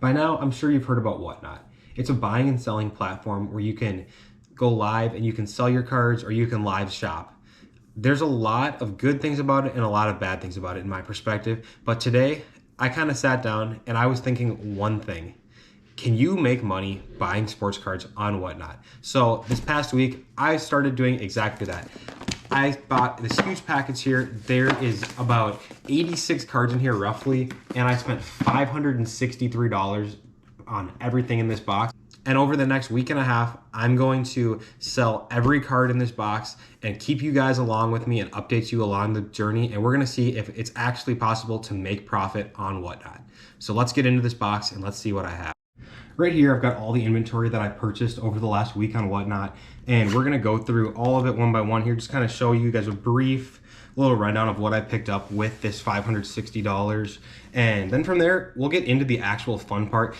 By now, I'm sure you've heard about Whatnot. It's a buying and selling platform where you can go live and you can sell your cards or you can live shop. There's a lot of good things about it and a lot of bad things about it in my perspective. But today, I kind of sat down and I was thinking one thing. Can you make money buying sports cards on Whatnot? So this past week, I started doing exactly that. I bought this huge package here. There is about 86 cards in here roughly, and I spent $563 on everything in this box. And over the next week and a half, I'm going to sell every card in this box and keep you guys along with me and update you along the journey. And we're gonna see if it's actually possible to make profit on Whatnot. So let's get into this box and let's see what I have. Right here, I've got all the inventory that I purchased over the last week on Whatnot, and we're gonna go through all of it one by one here, just kind of show you guys a brief little rundown of what I picked up with this $560. And then from there, we'll get into the actual fun part,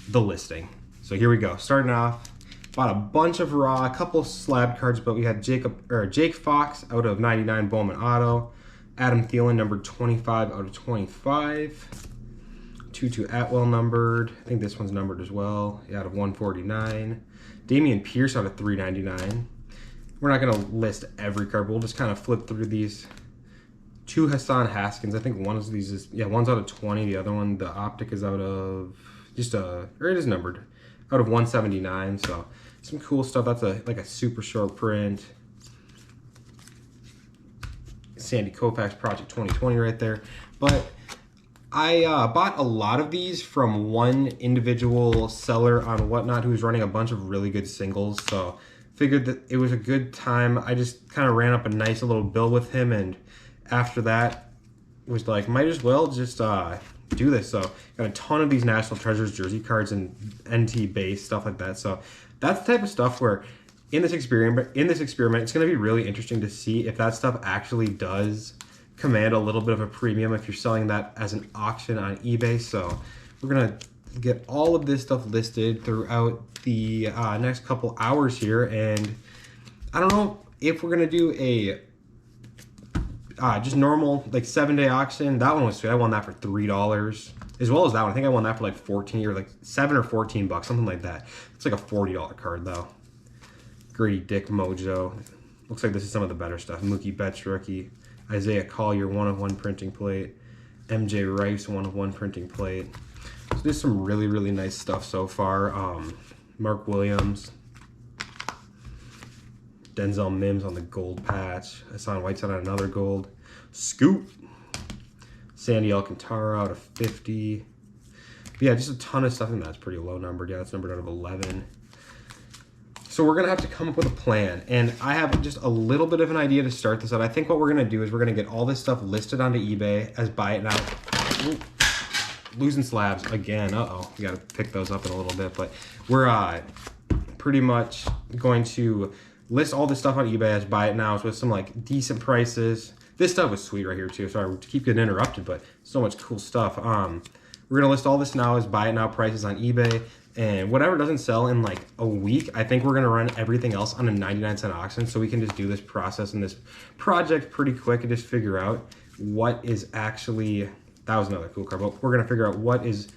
the listing. So here we go, starting off, bought a bunch of raw, a couple slab cards, but we had Jake Fox out of 99 Bowman Auto, Adam Thielen numbered 25 out of 25, Tutu Atwell numbered. I think this one's numbered as well. Yeah, out of 149. Damian Pierce out of 399. We're not gonna list every card, but we'll just kind of flip through these. 2 Hassan Haskins. I think one of these is, yeah, one's out of 20. The other one, the optic is out of or it is numbered, out of 179. So some cool stuff. That's like a super short print. Sandy Koufax Project 2020 right there. But I bought a lot of these from one individual seller on Whatnot who's running a bunch of really good singles. So figured that it was a good time. I just kind of ran up a nice little bill with him, and after that was like, might as well just do this. So got a ton of these National Treasures jersey cards and NT base stuff like that. So that's the type of stuff where in this experiment, it's going to be really interesting to see if that stuff actually does command a little bit of a premium if you're selling that as an auction on eBay. So we're gonna get all of this stuff listed throughout the next couple hours here, and I don't know if we're gonna do a just normal like 7-day auction. That one was sweet. I won that for $3, as well as that one. I think I won that for like 14 or like 7 or 14 bucks, something like that. It's like a $40 card though. Grady Dick Mojo. Looks like this is some of the better stuff. Mookie Betts rookie. Isaiah Collier 1/1 printing plate. MJ Rice 1/1 printing plate. So there's some really, really nice stuff so far. Mark Williams. Denzel Mims on the gold patch. Hassan Whiteside on another gold. Scoop. Sandy Alcantara out of 50. But yeah, just a ton of stuff, and that's pretty low numbered. Yeah, that's numbered out of 11. So we're gonna have to come up with a plan, and I have just a little bit of an idea to start this out. I think what we're gonna do is we're gonna get all this stuff listed onto eBay as buy it now. Ooh, losing slabs again. We gotta pick those up in a little bit, but we're pretty much going to list all this stuff on eBay as buy it now with some like decent prices. This stuff was sweet right here too. Sorry to keep getting interrupted, but so much cool stuff. We're gonna list all this now as buy it now prices on eBay. And whatever doesn't sell in like a week, I think we're gonna run everything else on a 99-cent auction, so we can just do this process and this project pretty quick and just figure out what is actually, that was another cool card, but we're gonna figure out what is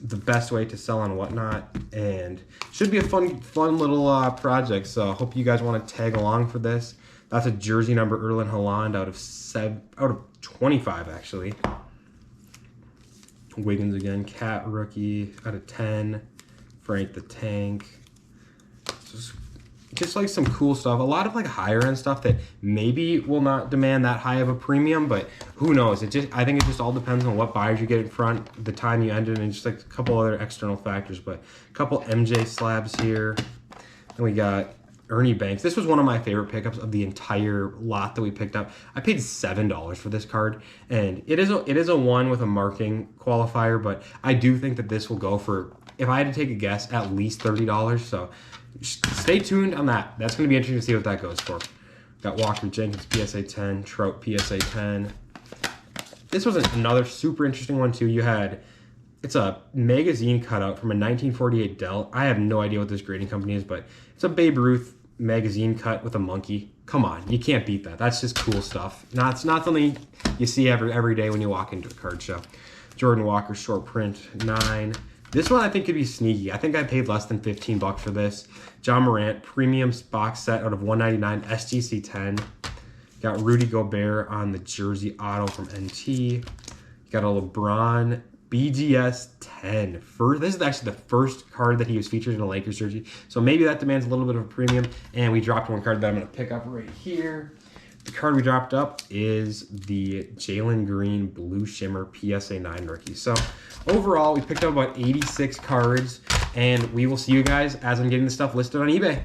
the best way to sell on Whatnot, and should be a fun little project. So I hope you guys wanna tag along for this. That's a jersey number Erlen Haaland out of 25 actually. Wiggins again, Cat rookie out of 10, Frank the Tank. Just like some cool stuff. A lot of like higher end stuff that maybe will not demand that high of a premium, but who knows? I think it just all depends on what buyers you get in front, the time you ended, and just like a couple other external factors. But a couple MJ slabs here. And we got Ernie Banks. This was one of my favorite pickups of the entire lot that we picked up. I paid $7 for this card, and it is a 1 with a marking qualifier, but I do think that this will go for, if I had to take a guess, at least $30. So stay tuned on that. That's going to be interesting to see what that goes for. Got Walker Jenkins PSA 10, Trout PSA 10. This was another super interesting one too. It's a magazine cutout from a 1948 Dell. I have no idea what this grading company is, but it's a Babe Ruth magazine cut with a monkey. Come on, you can't beat that. That's just cool stuff. It's not something you see every day when you walk into a card show. Jordan Walker short print 9. This one I think could be sneaky. I think I paid less than 15 bucks for this. John Morant premium box set out of 199 SGC 10. Got Rudy Gobert on the jersey auto from NT. Got a LeBron BGS 10. This is actually the first card that he was featured in a Lakers jersey. So maybe that demands a little bit of a premium. And we dropped one card that I'm going to pick up right here. The card we dropped up is the Jalen Green Blue Shimmer PSA 9 rookie. So overall, we picked up about 86 cards. And we will see you guys as I'm getting the stuff listed on eBay.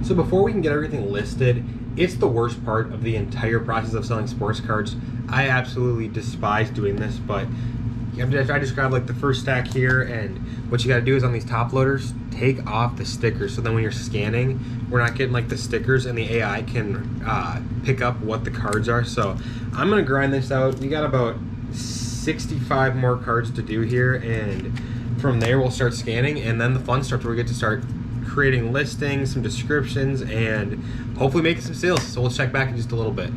So before we can get everything listed, it's the worst part of the entire process of selling sports cards. I absolutely despise doing this, but I just grab like the first stack here, and what you gotta do is on these top loaders, take off the stickers. So then when you're scanning, we're not getting like the stickers, and the AI can pick up what the cards are. So I'm gonna grind this out. We got about 65 more cards to do here, and from there we'll start scanning, and then the fun starts where we get to start creating listings, some descriptions, and hopefully making some sales. So we'll check back in just a little bit.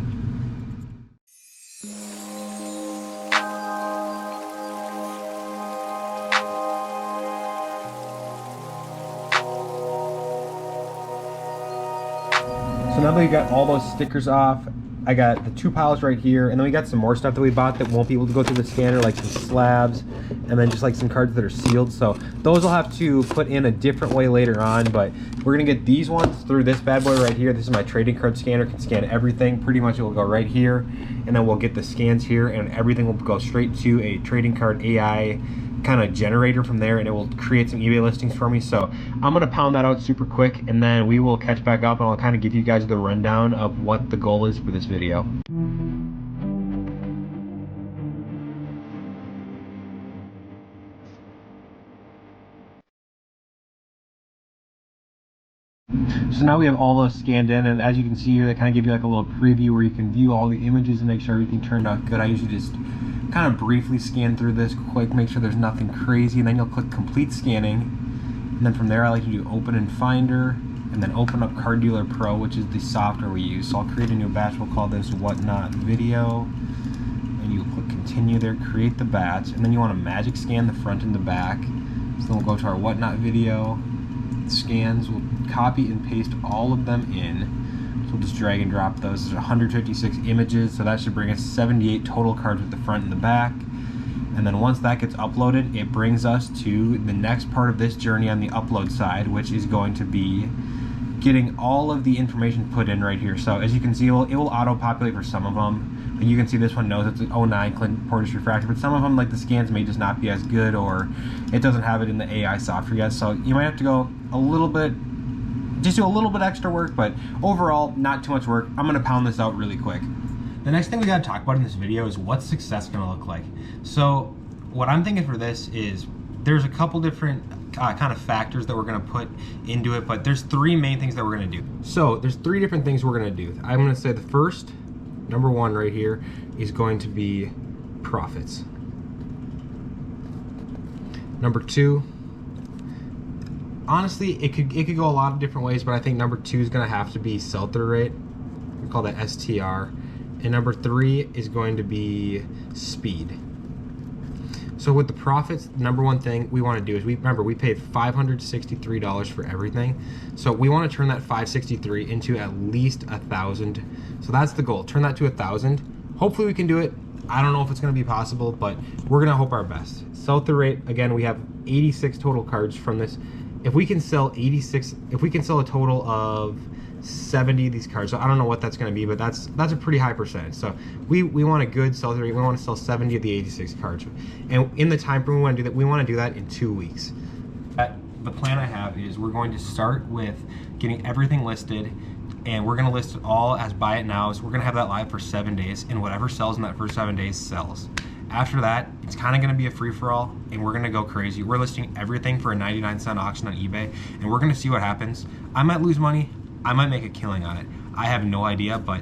So now that we got all those stickers off, I got the 2 piles right here, and then we got some more stuff that we bought that won't be able to go through the scanner, like some slabs, and then just like some cards that are sealed. So those will have to put in a different way later on, but we're gonna get these ones through this bad boy right here. This is my trading card scanner, can scan everything. Pretty much it will go right here, and then we'll get the scans here, and everything will go straight to a trading card AI kind of generator from there, and it will create some eBay listings for me. So I'm gonna pound that out super quick, and then we will catch back up, and I'll kind of give you guys the rundown of what the goal is for this video. So now we have all those scanned in, and as you can see here, they kind of give you like a little preview where you can view all the images and make sure everything turned out good. I usually just kind of briefly scan through this quick, make sure there's nothing crazy, and then you'll click complete scanning, and then from there I like to do open in Finder, and then open up Card Dealer Pro, which is the software we use. So I'll create a new batch. We'll call this Whatnot Video, and you click continue there, create the batch, and then you want to magic scan the front and the back. So then we'll go to our Whatnot Video scans. We'll copy and paste all of them in. So we'll just drag and drop those. There's 156 images, so that should bring us 78 total cards with the front and the back. And then once that gets uploaded, it brings us to the next part of this journey on the upload side, which is going to be getting all of the information put in right here. So as you can see, it will auto-populate for some of them. Like you can see this one knows it's an 09 Clinton Portis refractor, but some of them, like the scans may just not be as good, or it doesn't have it in the AI software yet. So you might have to go a little bit, just do a little bit extra work, but overall, not too much work. I'm gonna pound this out really quick. The next thing we gotta talk about in this video is what's success gonna look like. So what I'm thinking for this is there's a couple different kind of factors that we're gonna put into it, but there's 3 main things that we're gonna do. So there's 3 different things we're gonna do. I'm gonna say the first, number 1 right here, is going to be profits. Number 2, honestly, it could go a lot of different ways, but I think number 2 is gonna have to be sell-through rate. We call that STR. And number 3 is going to be speed. So with the profits, number 1 thing we want to do is we paid $563 for everything. So we want to turn that $563 into at least 1,000. So that's the goal. Turn that to 1,000. Hopefully we can do it. I don't know if it's going to be possible, but we're going to hope our best. Sell-through rate, again, we have 86 total cards from this. If we can sell 86, if we can sell a total of 70 of these cards, so I don't know what that's going to be, but that's a pretty high percentage. So we want a good sell-through rate. We want to sell 70 of the 86 cards, and in the time frame we want to do that, we want to do that in 2 weeks. The plan I have is we're going to start with getting everything listed, and we're going to list it all as buy it now. So we're going to have that live for 7 days, and whatever sells in that first 7 days sells. After that, it's kind of going to be a free-for-all, and we're going to go crazy. We're listing everything for a 99-cent auction on eBay, and we're going to see what happens. I might lose money. I might make a killing on it. I have no idea, but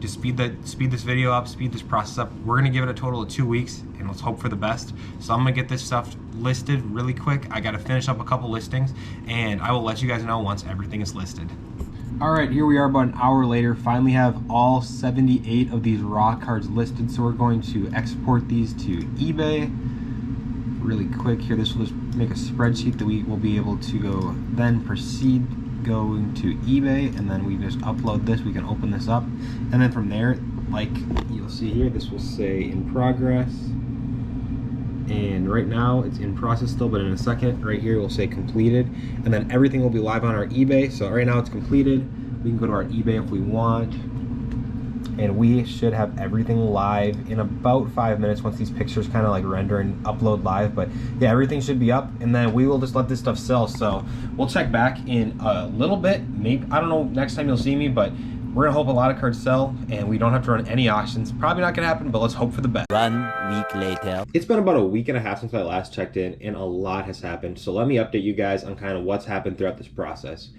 to speed this video up, speed this process up, we're gonna give it a total of 2 weeks, and let's hope for the best. So I'm gonna get this stuff listed really quick. I gotta finish up a couple listings, and I will let you guys know once everything is listed. All right, here we are about an hour later. Finally have all 78 of these raw cards listed, so we're going to export these to eBay really quick here. This will just make a spreadsheet that we will be able to go then proceed going to eBay, and then we just upload this. We can open this up, and then from there, like you'll see here, this will say in progress, and right now it's in process still, but in a second right here it will say completed, and then everything will be live on our eBay. So right now it's completed. We can go to our eBay if we want, and we should have everything live in about 5 minutes once these pictures kind of like render and upload live. But yeah, everything should be up, and then we will just let this stuff sell. So we'll check back in a little bit, maybe, I don't know, next time you'll see me, but we're gonna hope a lot of cards sell and we don't have to run any auctions. Probably not gonna happen, but let's hope for the best. 1 week later. It's been about a week and a half since I last checked in, and a lot has happened. So let me update you guys on kind of what's happened throughout this process.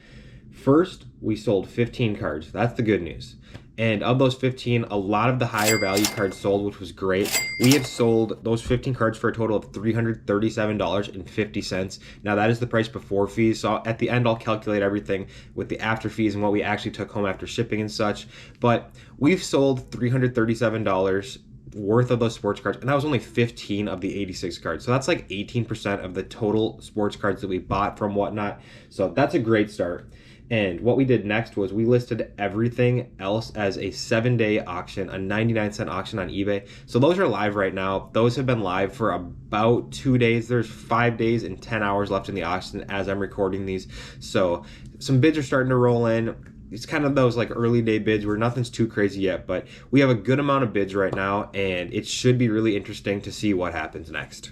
First, we sold 15 cards. That's the good news. And of those 15, a lot of the higher value cards sold, which was great. We have sold those 15 cards for a total of $337.50. Now that is the price before fees. So at the end, I'll calculate everything with the after fees and what we actually took home after shipping and such. But we've sold $337 worth of those sports cards, and that was only 15 of the 86 cards. So that's like 18% of the total sports cards that we bought from Whatnot. So that's a great start. And what we did next was we listed everything else as a 7-day auction, a 99-cent auction on eBay. So those are live right now. Those have been live for about 2 days. There's 5 days and 10 hours left in the auction as I'm recording these. So some bids are starting to roll in. It's kind of those like early day bids where nothing's too crazy yet, but we have a good amount of bids right now, and it should be really interesting to see what happens next.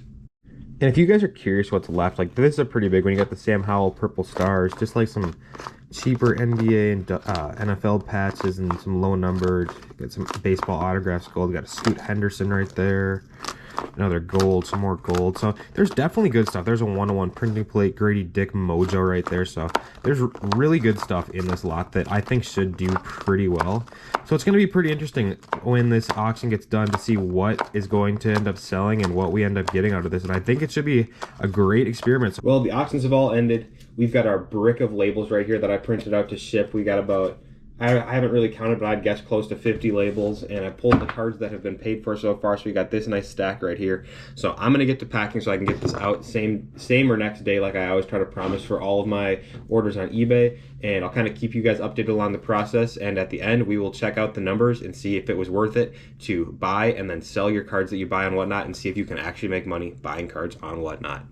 And if you guys are curious what's left, like this is a pretty big one. You got the Sam Howell Purple Stars, just like some cheaper NBA and NFL patches and some low numbered. Got some baseball autographs gold. Got a Scoot Henderson right there. Another gold, some more gold. So there's definitely good stuff. There's a 101 printing plate, Grady Dick Mojo right there. So there's really good stuff in this lot that I think should do pretty well. So it's going to be pretty interesting when this auction gets done to see what is going to end up selling and what we end up getting out of this. And I think it should be a great experiment. Well, the auctions have all ended. We've got our brick of labels right here that I printed out to ship. We got about, I haven't really counted, but I'd guess close to 50 labels, and I pulled the cards that have been paid for so far. So we got this nice stack right here. So I'm gonna get to packing so I can get this out same or next day, like I always try to promise for all of my orders on eBay. And I'll kind of keep you guys updated along the process. And at the end, we will check out the numbers and see if it was worth it to buy and then sell your cards that you buy on Whatnot, and see if you can actually make money buying cards on Whatnot.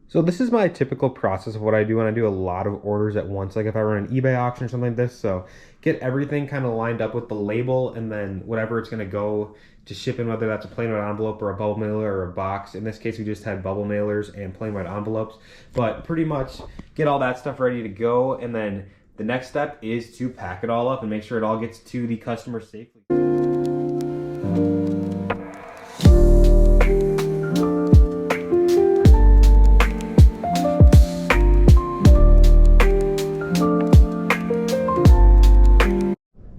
So this is my typical process of what I do when I do a lot of orders at once. Like if I run an eBay auction or something like this, so get everything kind of lined up with the label, and then whatever it's going to go to ship in, whether that's a plain white envelope or a bubble mailer or a box. In this case, we just had bubble mailers and plain white envelopes, but pretty much get all that stuff ready to go. And then the next step is to pack it all up and make sure it all gets to the customer safely.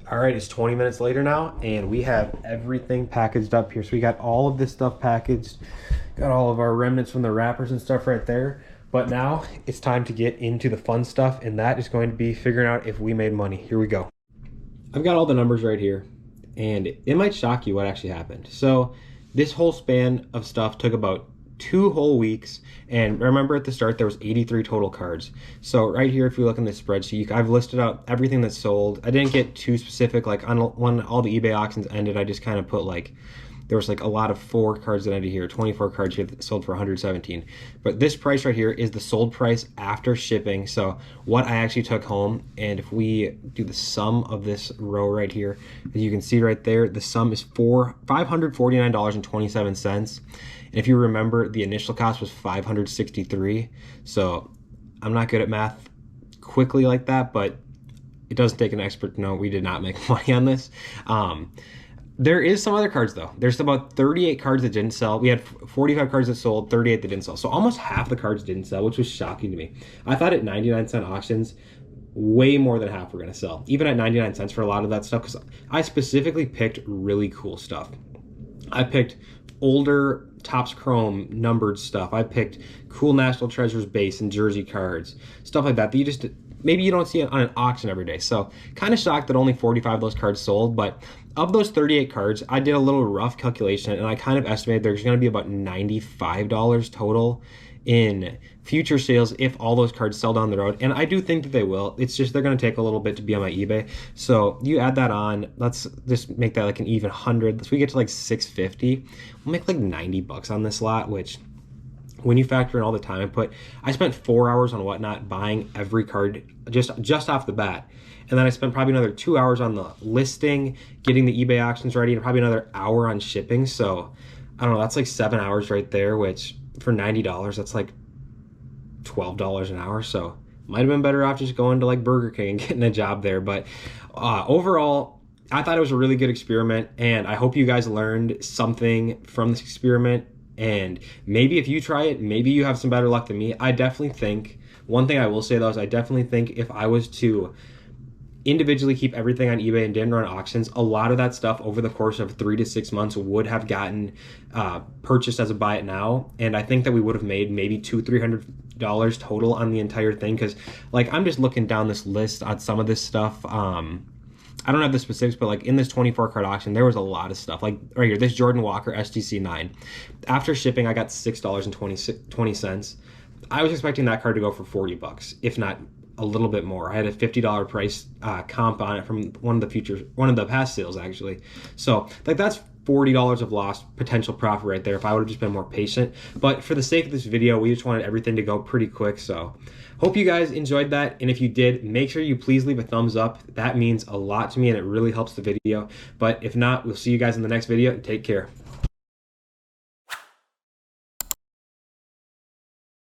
All right, it's 20 minutes later now, and we have everything packaged up here. So we got all of this stuff packaged, got all of our remnants from the wrappers and stuff right there. But now it's time to get into the fun stuff, and that is going to be figuring out if we made money. Here we go. I've got all the numbers right here, and it might shock you what actually happened. So this whole span of stuff took about 2 whole weeks, and remember at the start there was 83 total cards. So right here, if you look in this spreadsheet, I've listed out everything that's sold. I didn't get too specific, like on when all the eBay auctions ended, I just kind of put like there was like a lot of 4 cards that ended here, 24 cards here that sold for 117. But this price right here is the sold price after shipping, so what I actually took home. And if we do the sum of this row right here, as you can see right there, the sum is $549.27. And if you remember, the initial cost was $563. So I'm not good at math quickly like that, but it doesn't take an expert to know we did not make money on this. There is some other cards though. There's about 38 cards that didn't sell. We had 45 cards that sold, 38 that didn't sell. So almost half the cards didn't sell, which was shocking to me. I thought at 99-cent auctions, way more than half were gonna sell, even at 99 cents for a lot of that stuff, because I specifically picked really cool stuff. I picked older Topps Chrome numbered stuff. I picked cool National Treasures base and jersey cards, stuff like that that you just maybe you don't see it on an auction every day. So kind of shocked that only 45 of those cards sold. But of those 38 cards, I did a little rough calculation, and I kind of estimated there's going to be about $95 total in future sales if all those cards sell down the road. And I do think that they will. It's just they're going to take a little bit to be on my eBay. So you add that on. Let's just make that like an even 100. So we get to like 650. We'll make like 90 bucks on this lot, which when you factor in all the time I spent 4 hours on Whatnot buying every card just off the bat. And then I spent probably another 2 hours on the listing, getting the eBay auctions ready, and probably another hour on shipping. So I don't know, that's like 7 hours right there, which for $90, that's like $12 an hour. So might have been better off just going to like Burger King and getting a job there. But overall, I thought it was a really good experiment, and I hope you guys learned something from this experiment. And maybe if you try it, maybe you have some better luck than me. I definitely think, one thing I will say though is I definitely think if I was to individually keep everything on eBay and didn't run auctions, a lot of that stuff over the course of 3 to 6 months would have gotten purchased as a buy it now. And I think that we would have made maybe $200-$300 total on the entire thing. Cause like, I'm just looking down this list on some of this stuff. I don't have the specifics, but like in this 24 card auction, there was a lot of stuff. Like right here, this Jordan Walker SGC 9. After shipping, I got $6.20. I was expecting that card to go for 40 bucks, if not a little bit more. I had a $50 price comp on it from one of the past sales actually. So like that's $40 of lost potential profit right there if I would have just been more patient. But for the sake of this video, we just wanted everything to go pretty quick. So hope you guys enjoyed that. And if you did, make sure you please leave a thumbs up. That means a lot to me and it really helps the video. But if not, we'll see you guys in the next video. Take care.